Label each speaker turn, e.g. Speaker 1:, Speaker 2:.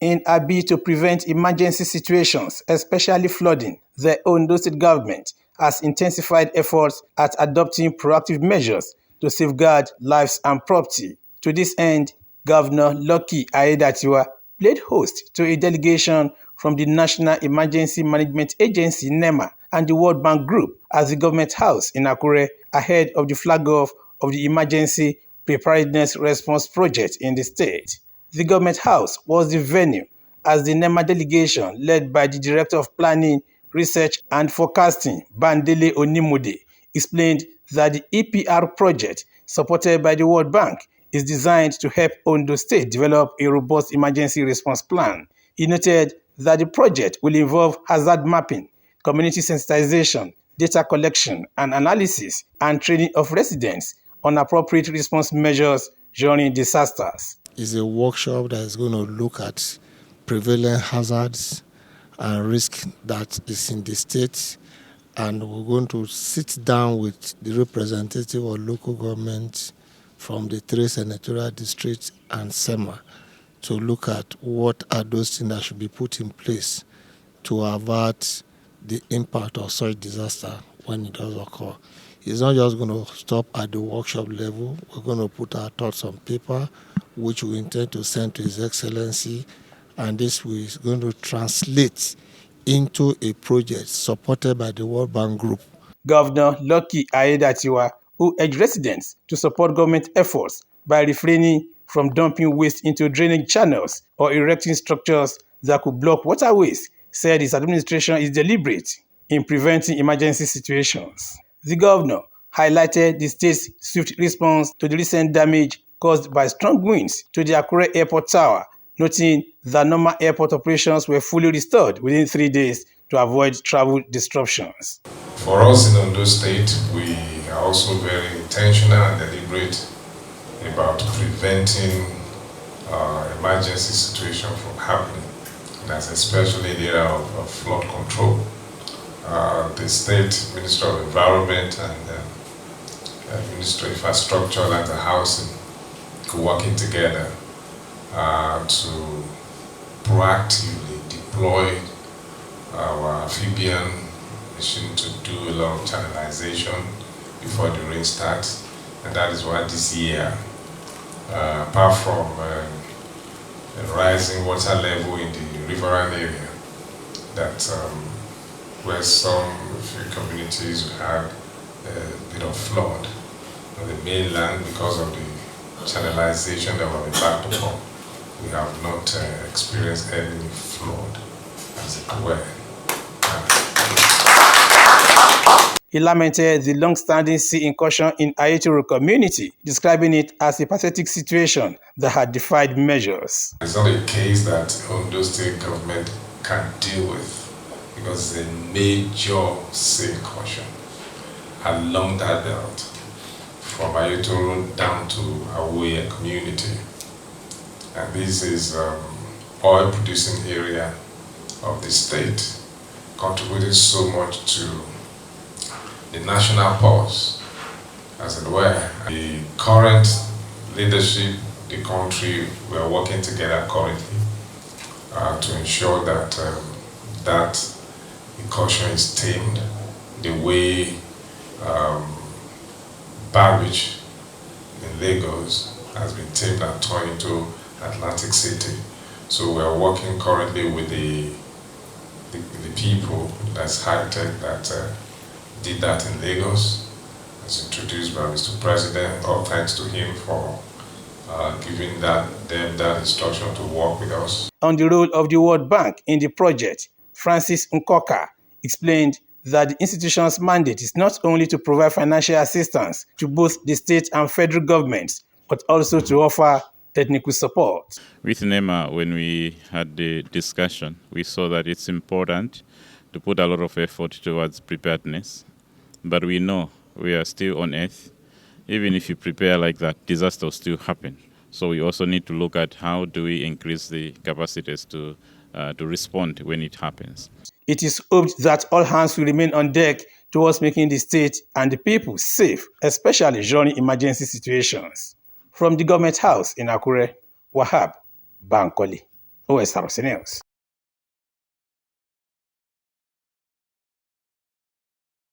Speaker 1: In a bid to prevent emergency situations, especially flooding, the Ondo State Government has intensified efforts at adopting proactive measures to safeguard lives and property. To this end, Governor Lucky Aiyedatiwa played host to a delegation from the National Emergency Management Agency (NEMA) and the World Bank Group at the Government House in Akure ahead of the flag-off of the Emergency Preparedness Response project in the state. The Government House was the venue as the NEMA delegation, led by the Director of Planning, Research and Forecasting, Bandele Onimude, explained that the EPR project, supported by the World Bank, is designed to help Ondo State develop a robust emergency response plan. He noted that the project will involve hazard mapping, community sensitization, data collection and analysis, and training of residents on appropriate response measures during disasters.
Speaker 2: It's a workshop that is going to look at prevalent hazards and risk that is in the state, and we're going to sit down with the representative of local government from the 3 senatorial districts and SEMA to look at what are those things that should be put in place to avert the impact of such disaster when it does occur. It's not just going to stop at the workshop level. We're going to put our thoughts on paper, which we intend to send to His Excellency, and this is going to translate into a project supported by the World Bank Group.
Speaker 1: Governor Lucky Aiyedatiwa, who urged residents to support government efforts by refraining from dumping waste into drainage channels or erecting structures that could block waterways, said his administration is deliberate in preventing emergency situations. The governor highlighted the state's swift response to the recent damage caused by strong winds to the Akure Airport Tower, noting that normal airport operations were fully restored within 3 days to avoid travel disruptions.
Speaker 3: For us in Ondo State, we are also very intentional and deliberate about preventing emergency situation from happening. That's especially in the area of flood control. The State Minister of Environment and Minister of Infrastructure, Land and Housing, working together to proactively deploy our amphibian machine to do a lot of channelization before the rain starts. And that is why this year, apart from a rising water level in the riverine area, that where some few communities had a bit of flood on the mainland because of the channelization that we're about to come, we have not experienced any flood as it were.
Speaker 1: He lamented the long-standing sea incursion in Aiyedatiwa community, describing it as a pathetic situation that had defied measures.
Speaker 3: It's not a case that Ondo State Government can deal with because it's a major sea incursion along that belt from Aiyedatiwa down to Awuye community. And this is oil-producing area of the state, contributing so much to the national pulse, as it were. The current leadership, the country, we are working together currently to ensure that that incursion is tamed the way barrage in Lagos has been tamed and turned into Atlantic City. So we are working currently with the people, that's high tech, that did that in Lagos, as introduced by Mr. President. All thanks to him for giving them that instruction to work with us.
Speaker 1: On the role of the World Bank in the project, Francis Nkoka explained that the institution's mandate is not only to provide financial assistance to both the state and federal governments, but also to offer technical support.
Speaker 4: With NEMA, when we had the discussion, we saw that it's important to put a lot of effort towards preparedness. But we know we are still on Earth. Even if you prepare like that, disaster will still happen. So we also need to look at how do we increase the capacities to respond when it happens.
Speaker 1: It is hoped that all hands will remain on deck towards making the state and the people safe, especially during emergency situations. From the Government House in Akure, Wahab Bankole. OSRC News.